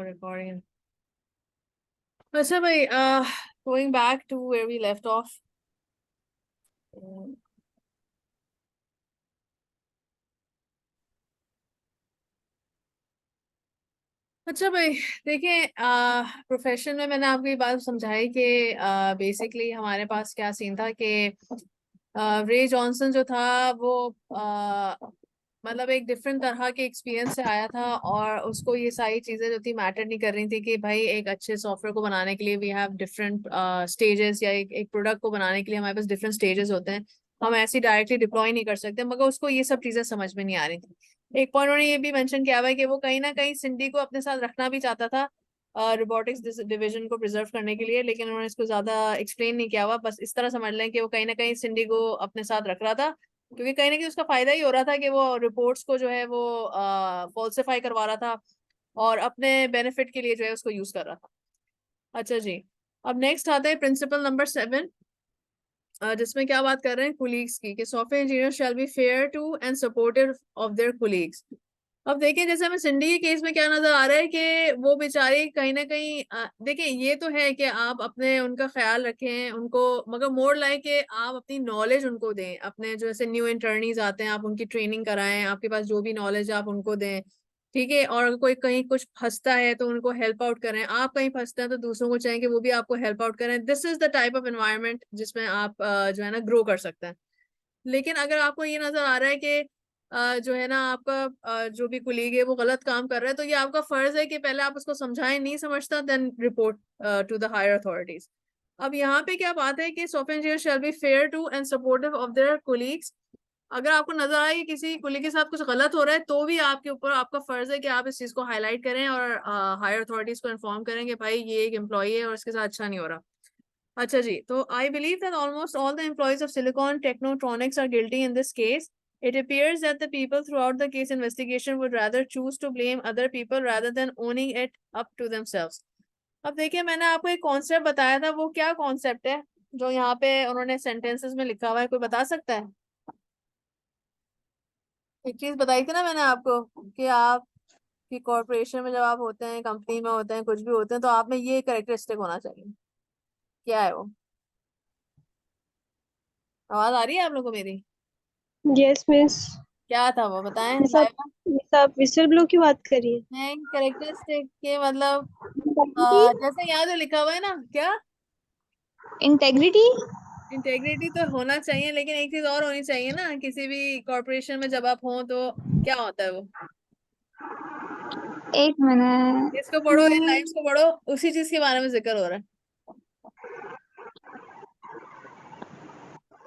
recording. अच्छा भाई, going back to where we left off. अच्छा भाई, देखिए, प्रोफेशन में मैंने आपको ये बात समझाई कि बेसिकली हमारे पास क्या सीन था कि रे जॉनसन जो था वो मतलब एक डिफरेंट तरह के एक्सपीरियंस से आया था, और उसको ये सारी चीजें जो थी मैटर नहीं कर रही थी कि भाई एक अच्छे सॉफ्टवेयर को बनाने के लिए वी हैव डिफरेंट स्टेजेस, या एक प्रोडक्ट को बनाने के लिए हमारे पास डिफरेंट स्टेजेस होते हैं। हम ऐसे डायरेक्टली डिप्लॉय नहीं कर सकते, मगर उसको ये सब चीजें समझ में नहीं आ रही थी। एक पॉइंट उन्होंने ये भी मेंशन किया हुआ है कि वो कहीं ना कहीं सिंडी को अपने साथ रखना भी चाहता था रोबोटिक्स डिवीजन को प्रिजर्व करने के लिए, लेकिन उन्होंने इसको ज्यादा एक्सप्लेन नहीं किया हुआ। बस इस तरह समझ लें कि वो कहीं ना कहीं सिंडी को अपने साथ रख रहा था, क्योंकि कहीं ना कहीं उसका फायदा ही हो रहा था कि वो रिपोर्ट्स को जो है वो फॉल्सिफाई करवा रहा था और अपने बेनिफिट के लिए जो है उसको यूज कर रहा था। अच्छा जी, अब नेक्स्ट आता है प्रिंसिपल नंबर 7, जिसमें क्या बात कर रहे हैं कुलीग्स की, कि software engineer shall be fair to and supportive of their colleagues. अब देखिए, जैसे हमें सिंडी के केस में क्या नजर आ रहा है कि वो बेचारे कहीं ना कहीं देखिए, ये तो है कि आप अपने उनका ख्याल रखें उनको, मगर मोर लाइक कि आप अपनी नॉलेज उनको दें। अपने जो ऐसे न्यू इंटर्नीज आते हैं आप उनकी ट्रेनिंग कराएं, आपके पास जो भी नॉलेज आप उनको दें, ठीक है। और अगर कोई कहीं कुछ फंसता है तो उनको हेल्प आउट करें, आप कहीं फंसते हैं तो दूसरों को चाहिए कि वो भी आपको हेल्प आउट करें। This is the type of environment जिसमें आप जो है ना ग्रो कर सकते हैं। लेकिन अगर आपको ये नजर आ रहा है कि जो है ना आपका जो भी कुलीग है वो गलत काम कर रहा है, तो ये आपका फर्ज है कि पहले आप उसको समझाएं, नहीं समझता then report to the higher authorities. अब यहाँ पे क्या बात है कि software engineer shall be fair to and supportive of their colleagues. अगर आपको नजर आए कि किसी कुलीग के साथ कुछ गलत हो रहा है, तो भी आपके ऊपर आपका फर्ज है कि आप इस चीज को हाईलाइट करें और हायर अथॉरिटीज को इन्फॉर्म करें कि भाई ये एक एम्प्लॉई है और इसके साथ अच्छा नहीं हो रहा। अच्छा जी, तो I believe that almost all the employees of Silicon Technotronics are guilty in this case. It appears that the people throughout the case investigation would rather choose to blame other people rather than owning it up to themselves. अब देखिए, मैंने आपको एक concept बताया था, वो क्या concept है जो यहाँ पे उन्होंने सेंटेंसेस में लिखा हुआ है, कोई बता सकता है? एक चीज बताई थी ना मैंने आपको कि आप की कॉर्पोरेशन में जब आप होते हैं, कंपनी में होते हैं, कुछ भी होते हैं, तो आप में ये कैरेक्टरिस्टिक होना चाहिए। क्या है वो? आवाज आ रही है आप लोगों को मेरी? Yes miss. क्या था वो, बताएं मिस आप लाइवा। मिस आप विसल ब्लो की बात करिए। नहीं, कैरेक्टरिस्टिक के मतलब इंटेग्रिटी। जैसे यहाँ जो लिखा हुआ है ना, क्या? इंटेग्रिटी। इंटेग्रिटी तो होना चाहिए, लेकिन एक चीज और होनी चाहिए ना, किसी भी कॉर्पोरेशन में जब आप हो तो क्या होता है वो? एक मिनट। इसको पढ़ो, इन लाइन्स को पढ़ो, उसी चीज के बारे में जिक्र हो रहा है।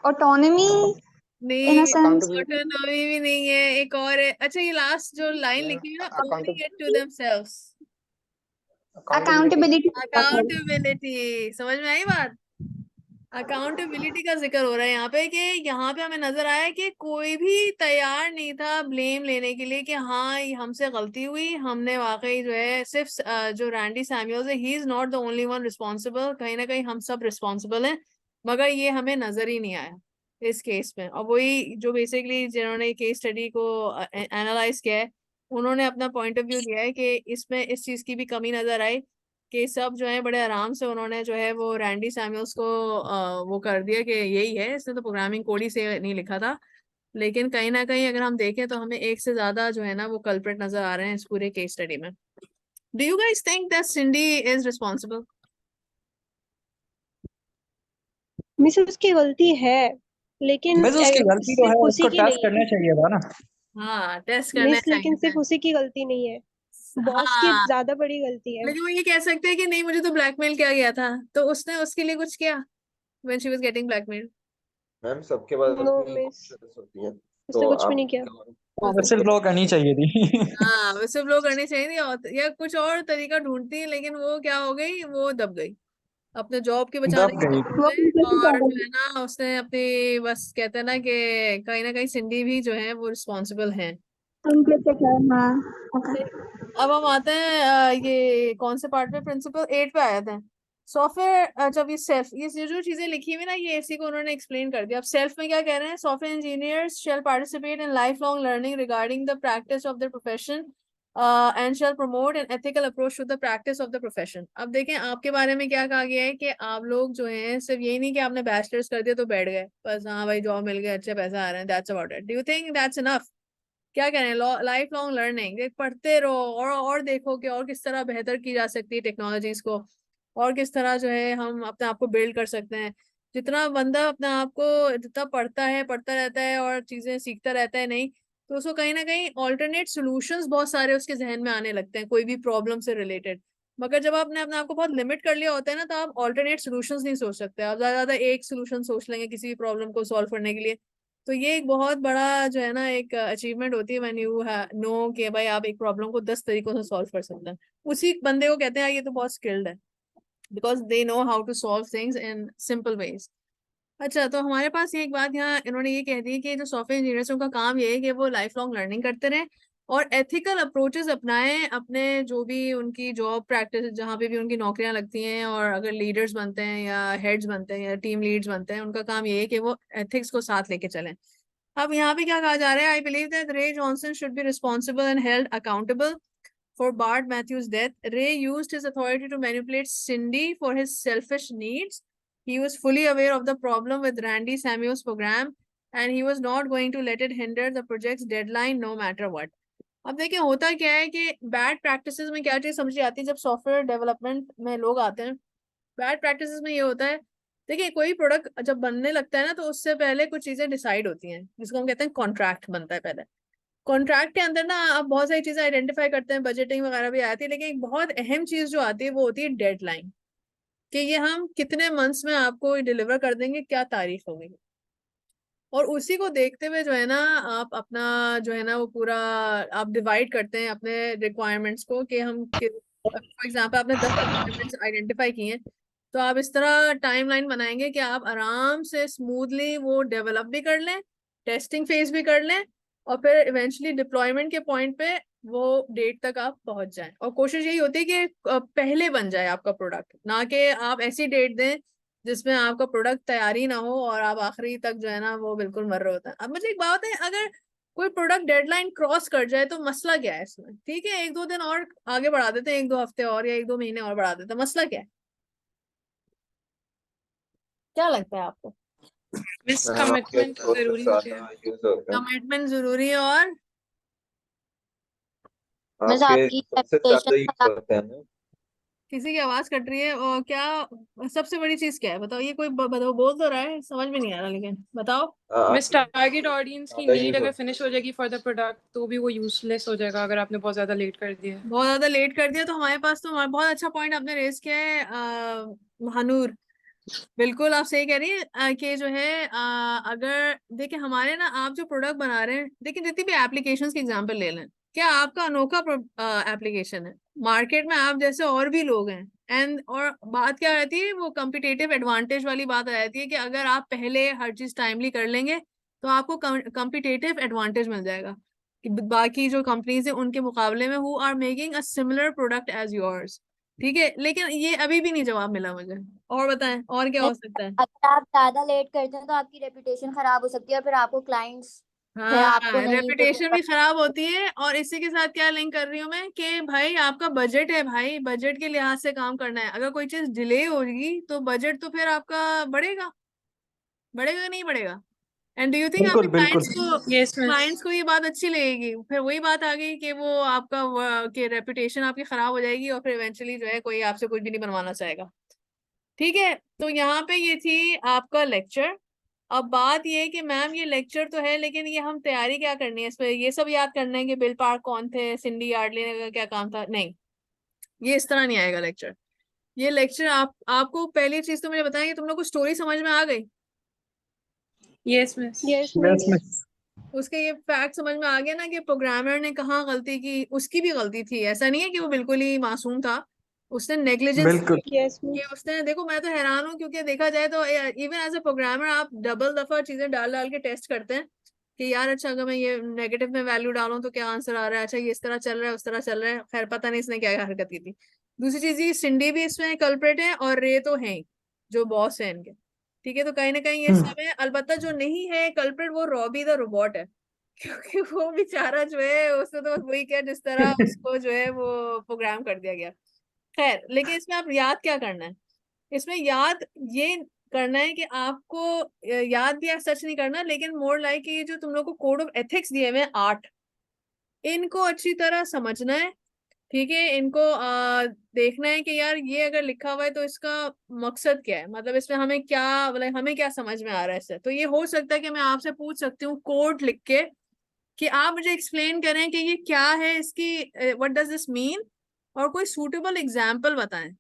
ऑटोनॉमी इन अ नहीं, सेंस। ऑटोनॉमी भी नहीं है, एक और है। अच्छा, ये लास्ट जो लाइन लिखी है ना, owning it to themselves, accountability. Accountability. समझ में आई बात? अकाउंटेबिलिटी का जिक्र हो रहा है यहाँ पे, कि यहाँ पे हमें नजर आया कि कोई भी तैयार नहीं था ब्लेम लेने के लिए कि हाँ ये हमसे गलती हुई, हमने वाकई जो है सिर्फ जो रैंडी सैमुअल्स है, he is not the only one responsible, कहीं ना कहीं हम सब रिस्पॉन्सिबल हैं, मगर ये हमें नजर ही नहीं आया इस केस में। और वही जो बेसिकली जिन्होंने केस स्टडी को एनालाइज किया है, उन्होंने अपना पॉइंट ऑफ व्यू दिया है कि इसमें इस चीज की भी कमी नजर आई कि सब जो है बड़े आराम से उन्होंने जो है वो रैंडी सैमुअल्स को वो कर दिया कि यही है, इसने तो प्रोग्रामिंग कोड ही से नहीं लिखा था। लेकिन कहीं ना कहीं अगर हम देखें तो हमें एक से ज्यादा जो है ना वो कल्प्रिट नजर आ रहे हैं इस पूरे केस स्टडी में। Do you guys think that Cindy is responsible? Miss उसकी गलती है, लेकिन बस उसकी गलती तो है, सिर्फ उसी उसको की टेस्ट नहीं है। करना चाहिए था ना। हाँ, टेस्ट करना मिस लेकिन चाहिए सिर्फ था। उसी की गलती नहीं है, बॉस की हाँ, ज्यादा बड़ी गलती है। लेकिन वो ये कह सकते हैं कि नहीं, मुझे तो ब्लैकमेल किया गया था, तो उसने उसके लिए कुछ किया when she was getting blackmail? Ma'am सबके पास नो अपनी मिस, options होती हैं, उसने तो कुछ भी आप नहीं किया। तो विसल ब्लो करनी चाहिए थी। हाँ, वैसे ब्लो करनी चाहिए थी, या कुछ और तरीका ढूंढती है, लेकिन वो क्या हो गई, वो दब गई अपने जॉब के बचाने दब के गई। चक्कर वो में। और जो है ना उसने अपनी, बस कहते हैं ना कि कहीं ना कहीं सिंडी भी जो है वो रिस्पॉन्सिबल है। अब हम आते हैं ये कौन से पार्ट पे, प्रिंसिपल 8 पे आए थे। सॉफ्टवेयर, जब ये सेल्फ, ये जो चीजें लिखी हुई ना, ये इसी को उन्होंने एक्सप्लेन कर दिया। अब सेल्फ में क्या कह रहे हैं, software engineers shall participate in life long learning regarding the practice of their profession and shall promote an ethical approach to the practice of the profession. अब देखें आपके बारे में क्या कहा गया है कि आप लोग जो हैं सिर्फ यही नहीं कि आपने बैचलर्स कर दिया तो बैठ गए बस, हाँ भाई जॉब मिल गया, अच्छे पैसा आ रहे हैं, that's about it. Do you think that's enough? क्या कह रहे हैं, लाइफ लॉन्ग लर्निंग, पढ़ते रहो और देखो कि और किस तरह बेहतर की जा सकती है टेक्नोलॉजीज को, और किस तरह जो है हम अपने आप को बिल्ड कर सकते हैं। जितना बंदा अपने आप को जितना पढ़ता रहता है और चीजें सीखता रहता है, नहीं तो उसको कहीं ना कहीं ऑल्टरनेट सॉल्यूशंस बहुत सारे उसके जहन में आने लगते हैं कोई भी प्रॉब्लम से रिलेटेड। मगर जब आपने अपने आप को बहुत लिमिट कर लिया होता है ना, तो आप ऑल्टरनेट सॉल्यूशंस नहीं सोच सकते, आप ज्यादा एक सोल्यूशन सोच लेंगे किसी भी प्रॉब्लम को सॉल्व करने के लिए। तो ये एक बहुत बड़ा जो है ना एक अचीवमेंट होती है व्हेन यू नो कि भाई आप एक प्रॉब्लम को 10 तरीकों से सॉल्व कर सकते हैं। उसी बंदे को कहते हैं यार ये तो बहुत स्किल्ड है, because they know how to solve things in simple ways. अच्छा, तो हमारे पास ये एक बात यहाँ इन्होंने ये कह दी है कि जो सॉफ्टवेयर इंजीनियर्स उनका काम ये है कि वो लाइफ लॉन्ग लर्निंग करते रहें और एथिकल अप्रोचेस अपनाएं अपने जो भी उनकी जॉब प्रैक्टिस जहाँ पे भी उनकी नौकरियां लगती हैं, और अगर लीडर्स बनते हैं या हेड्स बनते हैं या टीम लीड्स बनते हैं, उनका काम ये है कि वो एथिक्स को साथ लेके चलें। अब यहाँ पे क्या कहा जा रहा है, आई बिलीव दैट रे Johnson should be responsible and held accountable for Bart Matthews' death. Ray used his authority to manipulate Cindy for his selfish needs. He was fully aware of the problem with Randy Samuels' program, and he was not going to let it hinder the project's deadline no matter what. अब देखिए होता क्या है कि bad practices में क्या चीज समझी आती है जब सॉफ्टवेयर डेवलपमेंट में लोग आते हैं। बैड प्रैक्टिसेस में ये होता है, देखिए कोई प्रोडक्ट जब बनने लगता है ना, तो उससे पहले कुछ चीजें डिसाइड होती हैं जिसको हम कहते हैं कॉन्ट्रैक्ट बनता है पहले। कॉन्ट्रैक्ट के अंदर ना आप बहुत सारी चीजें आइडेंटिफाई करते हैं, बजटिंग वगैरह भी आती है, लेकिन एक बहुत अहम चीज जो आती है वो होती है डेडलाइन, कि ये हम कितने मंथ्स में आपको डिलीवर कर देंगे, क्या तारीख होगी। और उसी को देखते हुए जो है ना आप अपना जो है ना वो पूरा आप डिवाइड करते हैं अपने रिक्वायरमेंट्स को, कि हम फॉर एग्जाम्पल आपने 10 रिक्वायरमेंट्स आइडेंटिफाई की हैं, तो आप इस तरह टाइमलाइन बनाएंगे कि आप आराम से स्मूथली वो डेवलप भी कर लें, टेस्टिंग फेज भी कर लें, और फिर इवेंचुअली डिप्लॉयमेंट के पॉइंट पे वो डेट तक आप पहुंच जाएं। और कोशिश यही होती है कि पहले बन जाए आपका प्रोडक्ट, ना कि आप ऐसी डेट दें जिसमें आपका प्रोडक्ट तैयारी ना हो और आप आखिरी तक जो है ना वो बिल्कुल मर रहे होता है। अब मुझे एक बात है, अगर कोई प्रोडक्ट डेडलाइन क्रॉस कर जाए तो मसला क्या है इसमें? ठीक है, 1-2 दिन और आगे बढ़ा देते हैं, 1-2 हफ्ते और या 1-2 महीने और बढ़ा देते हैं, मसला क्या है? क्या लगता है आपको? मिस मैम आपके कमिटमेंट प्रोसेस जरूरी होते ज्यादा हैं। यूज होते हैं, कमिटमेंट जरूरी है, और बस आपके आपकी प्रोसेस रेपुटेशन ज्यादा यूज खराब। होते हैं ना। किसी की आवाज कट रही है, और क्या सबसे बड़ी चीज क्या है बताओ? ये कोई बताओ, बोल तो रहा है, समझ में नहीं आ रहा, लेकिन बताओ। मिस आपके टारगेट ऑडियंस की ज्यादा नीड यूज अगर होते फिनिश हो जाएगी फॉर द प्रोडक्ट तो भी वो यूजलेस हो जाएगा अगर आपने बहुत ज्यादा लेट कर दिया है। बहुत ज्यादा लेट कर दिया तो हमारे पास तो बहुत अच्छा पॉइंट आपने रेज किया है महानूर। बिल्कुल आप सही कह रही है कि जो है अगर देखिए हमारे ना आप जो प्रोडक्ट बना रहे हैं, देखिए जितनी भी एप्लीकेशंस की एग्जांपल ले लें, क्या आपका अनोखा एप्लीकेशन है? मार्केट में आप जैसे और भी लोग हैं, एंड और बात क्या रहती है, वो कम्पिटेटिव एडवांटेज वाली बात आ जाती है कि अगर आप पहले हर चीज टाइमली कर लेंगे तो आपको कम्पिटेटिव एडवांटेज मिल जाएगा कि बाकी जो कंपनीज है उनके मुकाबले में, who are making a similar product as yours. ठीक है, लेकिन ये अभी भी नहीं जवाब मिला मुझे। और बताएं और क्या हो सकता है? अगर आप ज्यादा लेट करते हैं तो आपकी रेपुटेशन खराब हो सकती है और फिर आपको क्लाइंट्स है आपको हाँ, नहीं रेपुटेशन भी खराब होती है, और इसी के साथ क्या लिंक कर रही हूँ मैं कि भाई आपका बजट है, भाई बजट के लिहाज से काम करना है। अगर कोई चीज डिले होगी तो बजट तो फिर आपका बढ़ेगा, बढ़ेगा कि नहीं बढ़ेगा? एंड डू यू थिंक आपके बिल्कुल बिल्कुल। Yes miss. क्लाइंट्स को ये बात अच्छी लगेगी? फिर वही बात आ गई कि वो आपका कि रेपुटेशन आपकी खराब हो जाएगी, और फिर इवेंचुअली जो है कोई आपसे कुछ भी नहीं बनवाना चाहेगा। ठीक है, तो यहाँ पे ये थी आपका लेक्चर। अब बात ये है कि मैम ये लेक्चर तो है, लेकिन ये हम तैयारी क्या करनी है इस पे? ये सब याद करना है कि बिल पार्क कौन थे, सिंडी यार्डले का क्या काम था? नहीं, ये इस तरह नहीं आएगा लेक्चर। ये लेक्चर आपको पहली चीज तो मुझे बताएं कि तुम लोग को स्टोरी समझ में आ गई? Yes miss. Yes yes miss. Miss. उसके ये फैक्ट समझ में आ गया ना कि प्रोग्रामर ने कहाँ गलती की, उसकी भी गलती थी, ऐसा नहीं है कि वो बिल्कुल ही मासूम था, उसने नेग्लिजेंस बिल्कुल। यस कि मिस। उसने, देखो मैं तो हैरान हूँ क्योंकि देखा जाए तो इवन एज ए प्रोग्रामर आप डबल दफा चीजें डाल डाल के टेस्ट करते हैं कि यार अच्छा अगर मैं ये नेगेटिव में वैल्यू डालूं तो क्या आंसर आ रहा है, अच्छा ये इस तरह चल रहा है उस तरह चल रहा है, खैर पता नहीं इसने क्या हरकत की थी। दूसरी चीज ये सिंडी भी इसमें कल्प्रेट है, और रे तो है ही, जो बॉस है इनके। ठीक है, तो कहीं ना कहीं ये सब है। अलबत्ता जो नहीं है कल्प्रेट वो रॉबी द रोबोट है। क्योंकि वो बेचारा जो है उसने तो बस वही किया जिस तरह उसको जो है वो प्रोग्राम कर दिया गया। खैर, लेकिन इसमें आप याद क्या करना है, इसमें याद ये करना है कि आपको याद भी सच नहीं करना, लेकिन मोर लाइक ये जो तुम लोग को कोड ऑफ एथिक्स दिए हुए हैं 8, इनको अच्छी तरह समझना है। ठीक है, इनको देखना है कि यार ये अगर लिखा हुआ है तो इसका मकसद क्या है, मतलब इसमें हमें क्या, मतलब हमें क्या समझ में आ रहा है इससे। तो ये हो सकता है कि मैं आपसे पूछ सकती हूँ कोड लिख के कि आप मुझे एक्सप्लेन करें कि ये क्या है, इसकी व्हाट डज दिस मीन, और कोई सूटेबल एग्जाम्पल बताएं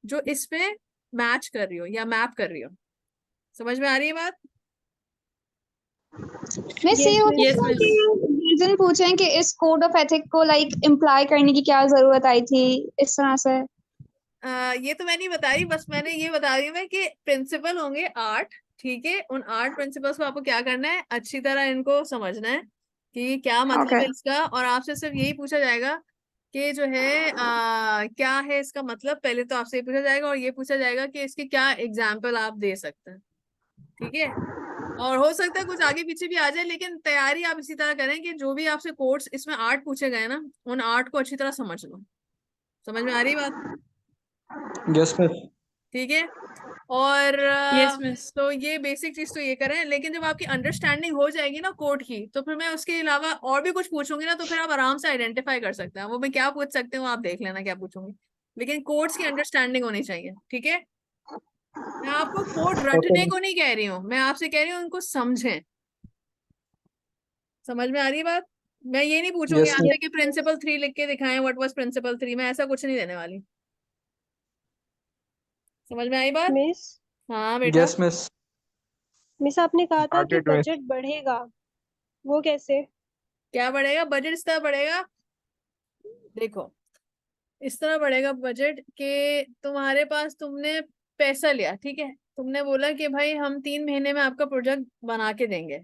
जो इस पे मैच कर रही हो या मैप कर रही हो। समझ में आ रही है बात? मैं ये Yes, हो miss. Yes, सकता है miss. कि रीजन पूछें कि इस कोड ऑफ एथिक को लाइक इम्प्लाई करने की क्या जरूरत आई थी इस तरह से। ये तो मैं नहीं बता रही, बस मैंने ये बता रही हूँ मैं कि प्रिंसिपल होंगे 8। ठीक है, उन 8 प्रिंसिपल्स को आपको क्या करना है, अच्छी तरह इनको समझना है कि क्या मतलब ओके है इसका, और आपसे सिर्फ यही पूछा जाएगा कि जो है क्या है इसका मतलब। पहले तो आपसे ये पूछा जाएगा और ये पूछा जाएगा कि इसके क्या एग्जाम्पल आप दे सकते हैं। ठीक है, और हो सकता है कुछ आगे पीछे भी आ जाए, लेकिन तैयारी आप इसी तरह करें कि जो भी आपसे कोर्स इसमें 8 पूछे गए ना, उन 8 को अच्छी तरह समझ लो। समझ में आ रही बात? Yes miss. ठीक है, और Yes, miss. तो ये बेसिक चीज तो ये करें, लेकिन जब आपकी अंडरस्टैंडिंग हो जाएगी ना कोड की, तो फिर मैं उसके अलावा और भी कुछ पूछूंगी ना, तो फिर आप आराम से आइडेंटिफाई कर सकते हैं वो मैं क्या पूछ सकते हो, आप देख लेना क्या पूछूंगी। लेकिन कोड्स की अंडरस्टैंडिंग होनी चाहिए। ठीक है, मैं आपको कोड ओके रटने को नहीं कह रही हूँ, मैं आपसे कह रही हूँ उनको समझें। समझ में आ रही है बात? मैं ये नहीं पूछूंगी यस आपसे मिस। कि प्रिंसिपल 3 लिख के दिखाएं, व्हाट वाज प्रिंसिपल 3, मैं ऐसा कुछ नहीं देने वाली। समझ में आई बात? मिस हाँ बेटा। Yes miss. मिस आपने कहा था कि Started with बजट बढ़ेगा, वो कैसे? क्या बढ़ेगा बजट? इस तरह बढ़ेगा, देखो, इस तरह बढ़ेगा बजट कि तुम्हारे पास, तुमने पैसा लिया, ठीक है, तुमने बोला कि भाई हम 3 महीने में आपका प्रोजेक्ट बना के देंगे।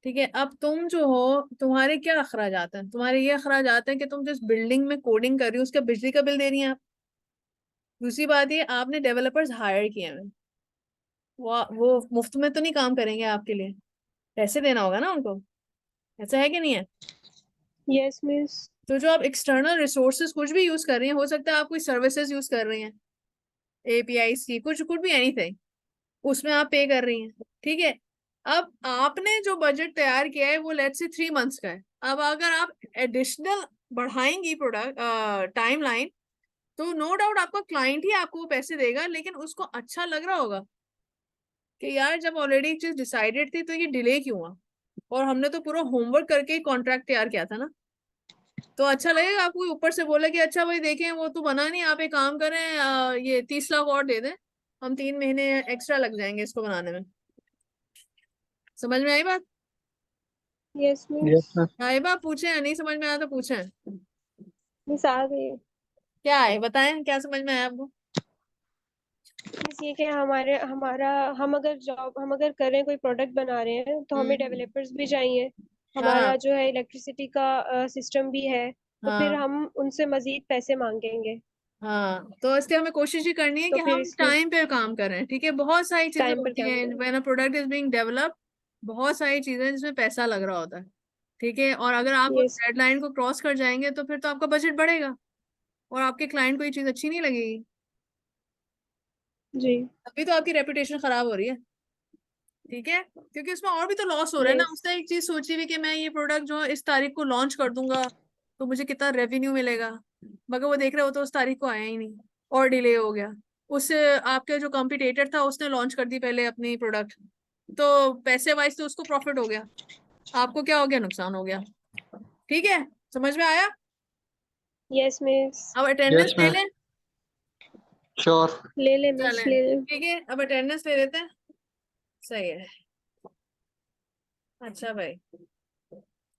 ठीक है, अब तुम जो हो, तुम्हारे क्या अखराजात हैं, तुम्हारे ये अखराजात हैं कि तुम जिस बिल्डिंग में कोडिंग कर रही हो उसका बिजली का बिल दे रही हैं आप। दूसरी बात ये, आपने डेवलपर्स हायर किए हैं, वो मुफ्त में तो नहीं काम करेंगे आपके लिए, पैसे देना होगा ना उनको। ऐसा है कि नहीं है? Yes miss. तो जो आप एक्सटर्नल रिसोर्सेज कुछ भी यूज कर रही हैं, हो सकता है आप कोई सर्विसेज यूज कर रही हैं, एपीआई की कुछ कुछ भी एनीथिंग, उसमें आप पे कर रही हैं। ठीक है, अब आपने जो बजट तैयार किया है वो लेट्स से 3 मंथ्स का है। अब अगर आप एडिशनल बढ़ाएंगी प्रोडक्ट टाइमलाइन, तो नो डाउट आपका क्लाइंट ही आपको वो पैसे देगा, लेकिन उसको अच्छा लग रहा होगा कि यार जब ऑलरेडी एक चीज डिसाइडेड थी तो ये डिले क्यों हुआ, और हमने तो पूरा होमवर्क करके ही कॉन्ट्रैक्ट तैयार किया था ना। तो अच्छा लगेगा आपको ऊपर से बोले कि अच्छा भाई देखें वो तो बना नहीं, आप एक काम करें, ये 30 लाख और दे दें, हम 3 महीने एक्स्ट्रा लग जाएंगे इसको बनाने में। समझ में आई बात? Yes miss. Yes miss. आई बात, पूछे या नहीं समझ में आया तो पूछें। मिस आ गई। क्या है बताएं, क्या समझ में आया आपको? मिस ये कि हमारा हम अगर कर रहे हैं, कोई प्रोडक्ट बना रहे हैं, तो हमें हम्म। डेवलपर्स भी चाहिए। हाँ हमारा जो है इलेक्ट्रिसिटी का सिस्टम भी है, तो फिर हाँ हम उनसे मजीद पैसे मांगेंगे। हाँ, तो इसलिए हमें कोशिश ही करनी है तो कि फिर हम इसलिए टाइम पे काम करें। ठीक है, बहुत सारी चीजें टाइम पर होती काम हैं करें। When a product is being develop, बहुत सारी चीजें हैं जिसमें पैसा लग रहा होता है। ठीक है, और अगर आप उस यस डेडलाइन को क्रॉस कर जाएंगे तो फिर तो आपका बजट बढ़ेगा और आपके क्लाइंट को ये चीज अच्छी नहीं लगेगी, जी। तभी तो आपकी रेपुटेशन खराब हो रही है। ठीक है, क्योंकि उसमें और भी तो लॉस हो रहा है ना। यस उसने एक चीज सोची हुई कि मैं ये प्रोडक्ट जो है इस तारीख को लॉन्च कर दूंगा तो मुझे कितना रेवेन्यू मिलेगा, मगर वो देख रहे हो तो उस तारीख को आया ही नहीं और डिले हो गया। उससे आपके जो कॉम्पिटिटर था उसने लॉन्च कर दी पहले अपनी प्रोडक्ट, तो पैसे वाइज तो उसको प्रॉफिट हो गया, आपको क्या हो गया, नुकसान हो गया। ठीक है, समझ में आया? Yes miss. अब अटेंडेंस यस ले मिस। लें। श्योर। ले ले मिस, चलें, ले ले। ठीक है, अब अटेंडेंस ले लेते हैं। सही है। अच्छा भाई,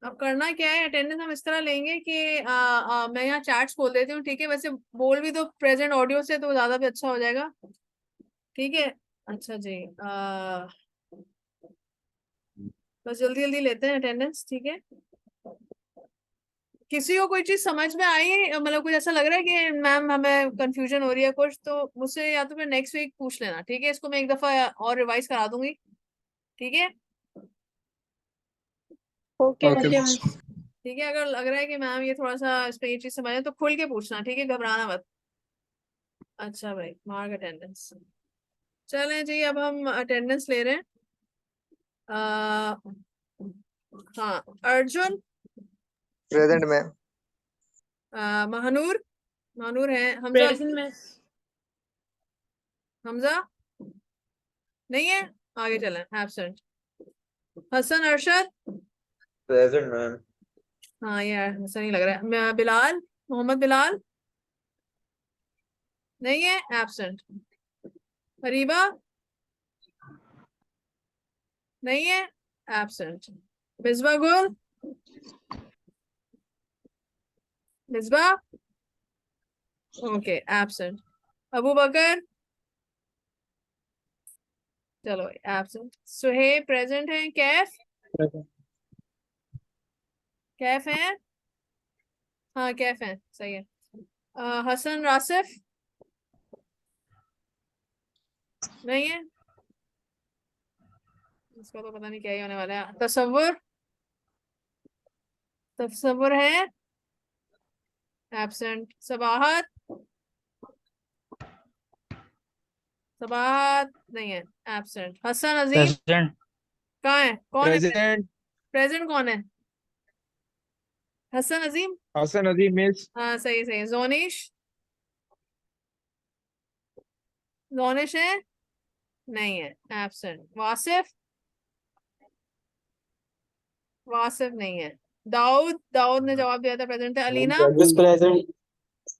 अब करना क्या है, अटेंडेंस हम इस तरह लेंगे कि मैं यहाँ चैट्स खोल देती हूँ। ठीक है, वैसे बोल भी तो प्रेजेंट ऑडियो से तो ज्यादा भी अच्छा हो जाएगा। ठीक है, अच्छा जी, बस जल्दी जल्दी लेते हैं अटेंडेंस। ठीक है, किसी को कोई चीज समझ में आई, मतलब कुछ ऐसा लग रहा है कि मैम हमें कंफ्यूजन हो रही है कुछ, तो मुझसे या तो फिर नेक्स्ट वीक पूछ लेना। ठीक है, इसको मैं एक दफा और रिवाइज करा दूंगी। ठीक है, ओके ओके मैम। मिस। ठीक है, अगर लग रहा है कि मैम ये थोड़ा सा इस पे ये चीज समझे तो खुल के पूछना, ठीक है, घबराना मत। अच्छा भाई, मार्क अटेंडेंस। चलें जी, अब हम अटेंडेंस ले रहे हैं। हाँ, अर्जुन, प्रेजेंट मैम। महानूर, महानूर है, हमजा, प्रेजेंट मिस। हमजा नहीं है, आगे चलें, absent. Hasan Arshad, present ma'am. हाँ यार हसन ही लग रहा है। बिलाल, मोहम्मद बिलाल नहीं है, एब्सेंट। फरीबा नहीं है, एब्सेंट। मिसबा गुल, मिसबा ओके, एब्सेंट। अबू बकर, चलो एब्सेंट। सुहेब प्रेजेंट है। कैफ, कैफ है, हाँ कैफ है, सही है। हसन रासिफ नहीं है, इसका तो पता नहीं क्या ही होने वाला है। तसव्वुर, तसव्वुर है, एब्सेंट। सबाहत, सबाहत नहीं है, एब्सेंट। हसन अजीम प्रेजेंट। कहाँ है, कौन है प्रेजेंट। प्रेजेंट कौन है? हसन अजीम, हसन अजीम मिस। हाँ सही सही। जोनिश, जोनिश है, नहीं है, एब्सेंट। वासिफ, वासिफ नहीं है। दाऊद, दाऊद ने जवाब दिया था, प्रेजेंट है। Alina, miss present.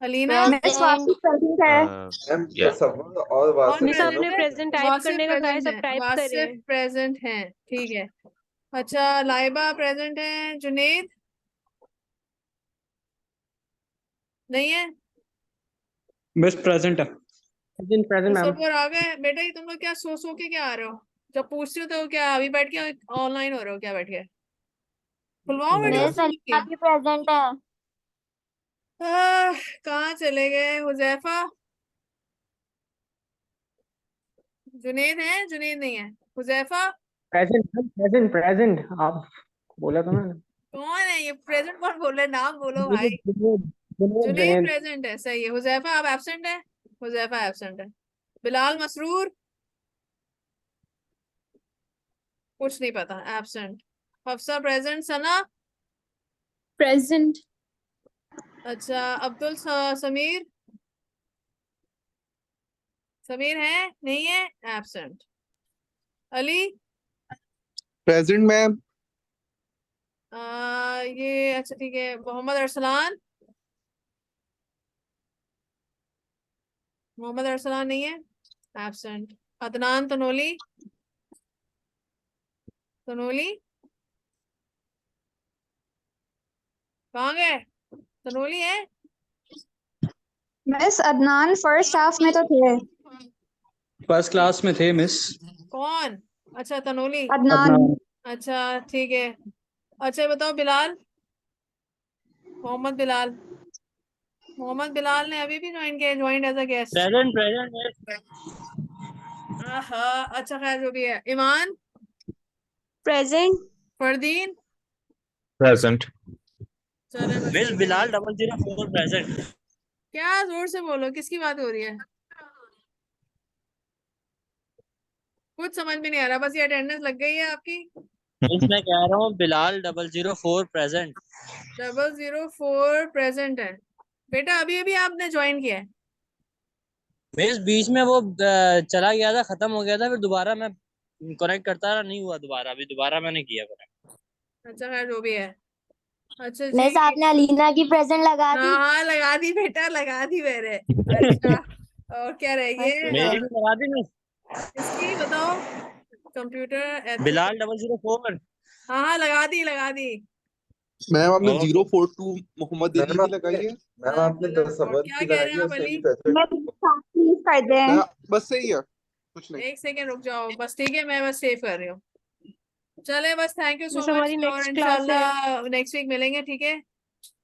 Alina miss Wasif present है। मैम या तसव्वुर और कौन वासिफ मिस प्रेजेंट आपने दोनों है? प्रेजेंट टाइप वासिफ करने का कहा है, प्रेजेंट सब है, टाइप करें। वासिफ प्रेजेंट है, ठीक है। अच्छा, लाइबा प्रेजेंट है। जुनेद नहीं है, मिस प्रेजेंट है। Present ma'am. तसव्वुर आ गए। बेटा ये तुम लोग क्या सो के क्या आ रहे हो? जब पूछती हो तो क्या अभी बैठ के ऑनलाइन हो रहे हो क्या बैठ के? खुलवाओ बेटा मिस तुम अलीना की। भी प्रेजेंट है। कहाँ चले गए? हुजैफा, जुनेद है, जुनेद नहीं है। हुजैफा प्रेजेंट प्रेजेंट प्रेजेंट आप बोला था ना। कौन है ये? प्रेजेंट कौन बोल रहे हैं? नाम बोलो भाई। जुनेद जुनेद जुनेद जुनेद। प्रेजेंट है, सही है। हुजैफा आप एब्सेंट है, हुजैफा एब्सेंट है। बिलाल मसरूर कुछ नहीं पता, एब्सेंट। हफ्सा प्रेजेंट। सना, प्रेजेंट। अच्छा। अब्दुल समीर, समीर है, नहीं है, एब्सेंट। Ali, present ma'am. ये अच्छा ठीक है। मोहम्मद अरसलान, मोहम्मद अरसलान नहीं है, एब्सेंट। अदनान तनोली, तनोली कहाँ गए? तनोली है, मिस अदनान फर्स्ट हाफ में तो थे। फर्स्ट क्लास में थे मिस। कौन? अच्छा तनोली, अदनान। अच्छा ठीक है। अच्छा ये बताओ, बिलाल, मोहम्मद बिलाल, मोहम्मद बिलाल ने अभी भी ज्वाइन किया, join as a guest. Present present. अच्छा खैर जो भी है। ईमान, प्रेजेंट। फरदीन, प्रेजेंट। चले बस मिस ठीक है। बिलाल 004 प्रेजेंट। क्या जोर से बोलो, किसकी बात हो रही है? कुछ समझ में नहीं आ रहा, बस ये अटेंडेंस लग गई है आपकी। मिस मैं कह रहा हूँ बिलाल 004 प्रेजेंट। 004 प्रेजेंट है। बेटा अभी अभी आपने ज्वाइन किया है? मिस बीच में वो चला गया था, खत्म हो गया था, फिर दोबारा मैं कनेक्ट करता रहा, नहीं हुआ दोबारा, अभी दोबारा मैंने किया कनेक्ट। अच्छा खैर जो भी है। अच्छा मिस जी, आपने अलीना की प्रेजेंट लगा दी। हाँ हाँ लगा दी बेटा, लगा दी मैंने। अच्छा, और क्या रह बस गए? ठीक है। मेरी भी लगा दी मिस। इसकी बताओ, कंप्यूटर एथिक्स। बिलाल 004। हाँ हाँ लगा दी, लगा दी। मैम आपने ओके। 042 मोहम्मद अली मैम की आपने लगाई है। मैम हाँ, आपने चलो, और तसव्वुर क्या की कह रहे लगाई हैं है, आप उसमें अली? भी प्रेजेंट। मैं प्लीज कर दें। मैं बस सही है, कुछ नहीं। एक सेकेंड रुक जाओ बस, ठीक है, मैं बस सेव कर रही हूँ। चले बस, thank you so miss much, हमारी और नेक्स्ट क्लास है। इंशाल्लाह नेक्स्ट वीक मिलेंगे, ठीक है?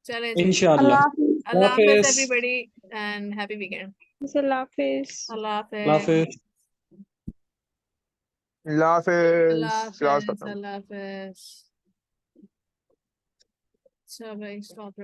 चले जी, इंशाल्लाह। अल्लाह हाफिज। अल्लाह हाफिज हाफिज। Everybody, and happy weekend. Miss अल्लाह हाफिज। अल्लाह अल्लाह हाफिज, हाफिज। अल्लाह क्लास हाफिज, खत्म। अल्लाह हाफिज। अच्छा भाई, स्टॉप।